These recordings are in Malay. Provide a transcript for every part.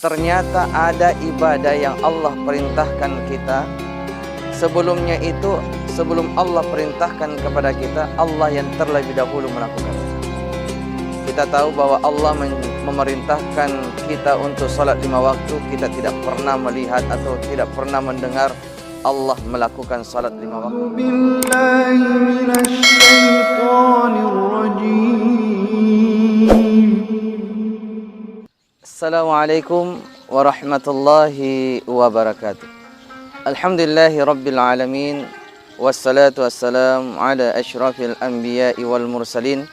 ternyata ada ibadah yang Allah perintahkan kita. Sebelumnya itu, sebelum Allah perintahkan kepada kita, Allah yang terlebih dahulu melakukan. Kita tahu bahwa Allah memerintahkan kita untuk salat 5 waktu. Kita tidak pernah melihat atau tidak pernah mendengar Allah melakukan salat 5 waktu. Assalamualaikum warahmatullahi wabarakatuh. Alhamdulillahi rabbil alamin. Wassalatu wassalamu ala asyrafil anbiya'i wal mursalin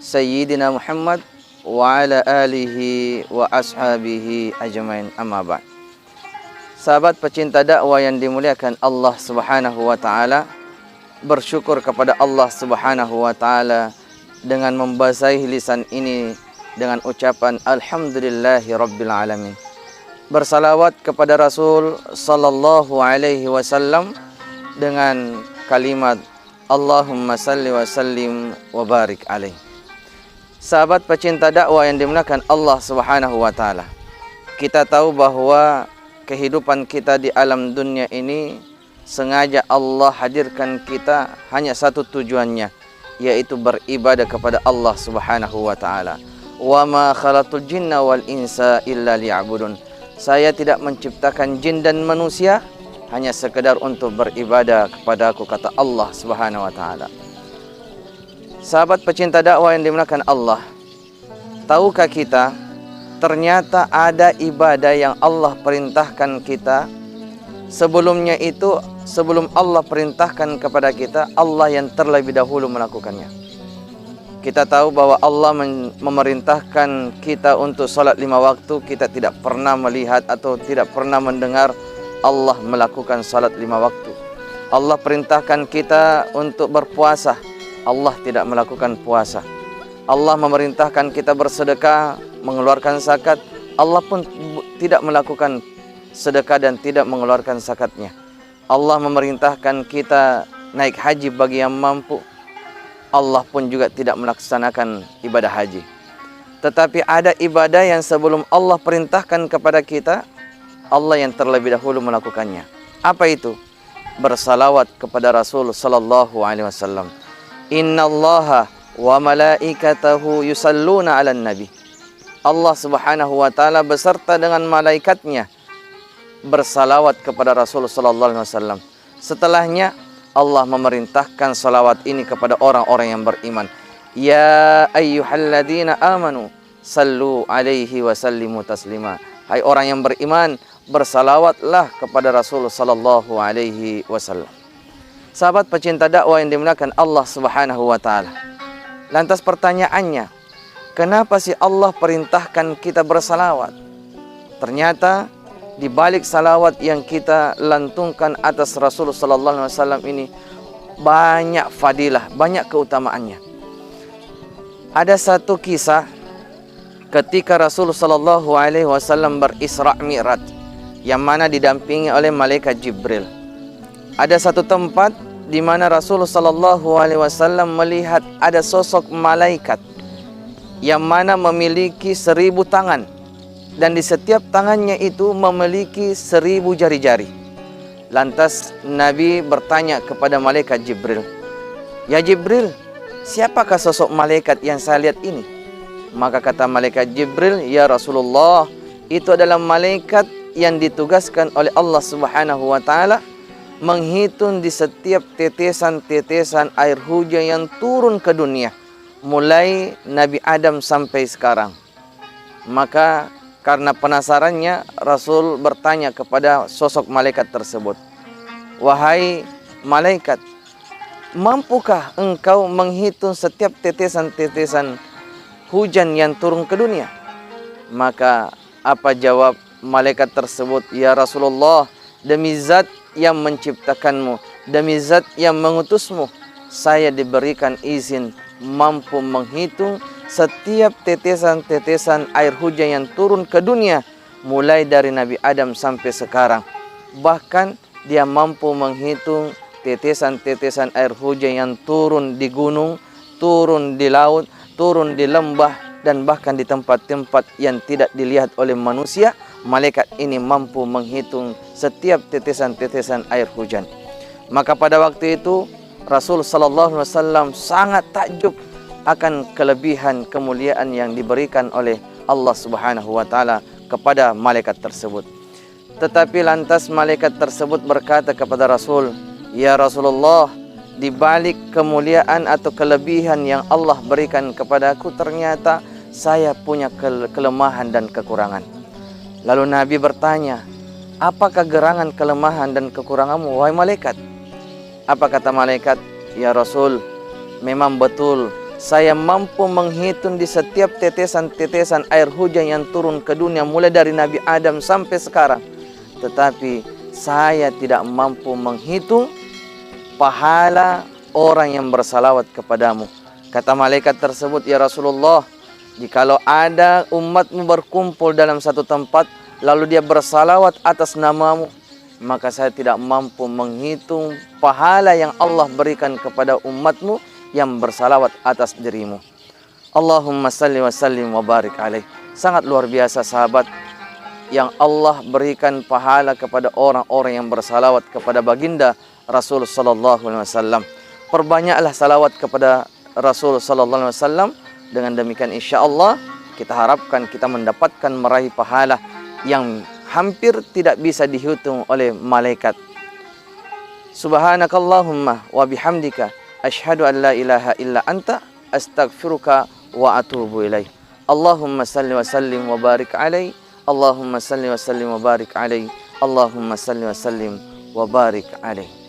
Sayyidina Muhammad wa ala alihi wa ashabihi ajmain, amma ba'd. Sahabat pecinta dakwah yang dimuliakan Allah Subhanahu wa taala, bersyukur kepada Allah Subhanahu wa taala dengan membasahi lisan ini dengan ucapan alhamdulillahi rabbil alamin. Bersalawat kepada Rasul sallallahu alaihi wasallam dengan kalimat Allahumma salli wa sallim wa barik alaihi. Sahabat pecinta dakwah yang dimuliakan Allah Subhanahu wa taala, kita tahu bahwa kehidupan kita di alam dunia ini sengaja Allah hadirkan kita hanya satu tujuannya, yaitu beribadah kepada Allah Subhanahu wa taala. Wa ma khalaqtul jinna wal insa illa liya'budun. Saya tidak menciptakan jin dan manusia hanya sekedar untuk beribadah kepada Aku, kata Allah Subhanahu wa taala. Sahabat pecinta dakwah yang dimuliakan Allah, tahukah kita ternyata ada ibadah yang Allah perintahkan kita. Sebelumnya itu, sebelum Allah perintahkan kepada kita, Allah yang terlebih dahulu melakukannya. Kita tahu bahwa Allah memerintahkan kita untuk salat 5 waktu. Kita tidak pernah melihat atau tidak pernah mendengar Allah melakukan salat 5 waktu. Allah perintahkan kita untuk berpuasa, Allah tidak melakukan puasa. Allah memerintahkan kita bersedekah, mengeluarkan zakat, Allah pun tidak melakukan sedekah dan tidak mengeluarkan zakatnya. Allah memerintahkan kita naik haji bagi yang mampu, Allah pun juga tidak melaksanakan ibadah haji. Tetapi ada ibadah yang sebelum Allah perintahkan kepada kita, Allah yang terlebih dahulu melakukannya. Apa itu? Bersalawat kepada Rasul sallallahu alaihi wasallam. Innallaha wa malaikatahu yusalluna 'alan nabi. Allah Subhanahu wa taala beserta dengan malaikatnya bersalawat kepada Rasul sallallahu alaihi wasallam. Setelahnya Allah memerintahkan salawat ini kepada orang-orang yang beriman. Ya ayyuhalladzina amanu sallu alaihi wa sallimu taslima. Hai orang yang beriman, bersalawatlah kepada Rasul sallallahu alaihi wasallam. Sahabat pecinta dakwah yang dimuliakan Allah Subhanahu wa taala. Lantas pertanyaannya, kenapa sih Allah perintahkan kita bersalawat? Ternyata di balik salawat yang kita lantungkan atas Rasul sallallahu alaihi wasallam ini banyak fadilah, banyak keutamaannya. Ada satu kisah ketika Rasul sallallahu alaihi wasallam berisra mi'raj yang mana didampingi oleh malaikat Jibril. Ada satu tempat di mana Rasulullah sallallahu alaihi wasallam melihat ada sosok malaikat yang mana memiliki 1000 tangan dan di setiap tangannya itu memiliki 1000 jari-jari. Lantas Nabi bertanya kepada malaikat Jibril, "Ya Jibril, siapakah sosok malaikat yang saya lihat ini?" Maka kata malaikat Jibril, "Ya Rasulullah, itu adalah malaikat yang ditugaskan oleh Allah Subhanahu wa taala menghitung di setiap tetesan-tetesan air hujan yang turun ke dunia, mulai Nabi Adam sampai sekarang." Maka karena penasarannya, Rasul bertanya kepada sosok malaikat tersebut, "Wahai malaikat, mampukah engkau menghitung setiap tetesan-tetesan hujan yang turun ke dunia?" Maka apa jawab malaikat tersebut? "Ya Rasulullah, demi zat yang menciptakanmu, demi zat yang mengutusmu, saya diberikan izin mampu menghitung setiap tetesan-tetesan air hujan yang turun ke dunia, mulai dari Nabi Adam sampai sekarang. Bahkan dia mampu menghitung tetesan-tetesan air hujan yang turun di gunung, turun di laut, turun di lembah, dan bahkan di tempat-tempat yang tidak dilihat oleh manusia, malaikat ini mampu menghitung setiap tetesan-tetesan air hujan. Maka pada waktu itu Rasul sallallahu alaihi wasallam sangat takjub akan kelebihan kemuliaan yang diberikan oleh Allah Subhanahu wa taala kepada malaikat tersebut. Tetapi lantas malaikat tersebut berkata kepada Rasul, "Ya Rasulullah, di balik kemuliaan atau kelebihan yang Allah berikan kepadaku, ternyata saya punya kelemahan dan kekurangan." Lalu Nabi bertanya, "Apakah gerangan, kelemahan dan kekuranganmu, wahai malaikat?" Apa kata malaikat? "Ya Rasul, memang betul saya mampu menghitung di setiap tetesan-tetesan air hujan yang turun ke dunia mulai dari Nabi Adam sampai sekarang. Tetapi saya tidak mampu menghitung pahala orang yang bersalawat kepadamu." Kata malaikat tersebut, "Ya Rasulullah, jikalau ada umatmu berkumpul dalam satu tempat lalu dia bersalawat atas namamu, maka saya tidak mampu menghitung pahala yang Allah berikan kepada umatmu yang bersalawat atas dirimu." Allahumma salli wa sallim wa barik alaih. Sangat luar biasa sahabat, yang Allah berikan pahala kepada orang-orang yang bersalawat kepada baginda Rasul sallallahu alaihi wasallam. Perbanyaklah salawat kepada Rasul sallallahu alaihi wasallam. Dengan demikian insyaallah kita harapkan kita mendapatkan meraih pahala yang hampir tidak bisa dihitung oleh malaikat. Subhanakallahumma wa bihamdika asyhadu an la ilaha illa anta astaghfiruka wa atubu ilaih. Allahumma salli wa sallim wa barik alaih. Allahumma salli wa sallim wa barik alaih. Allahumma salli wa sallim wa barik alaih.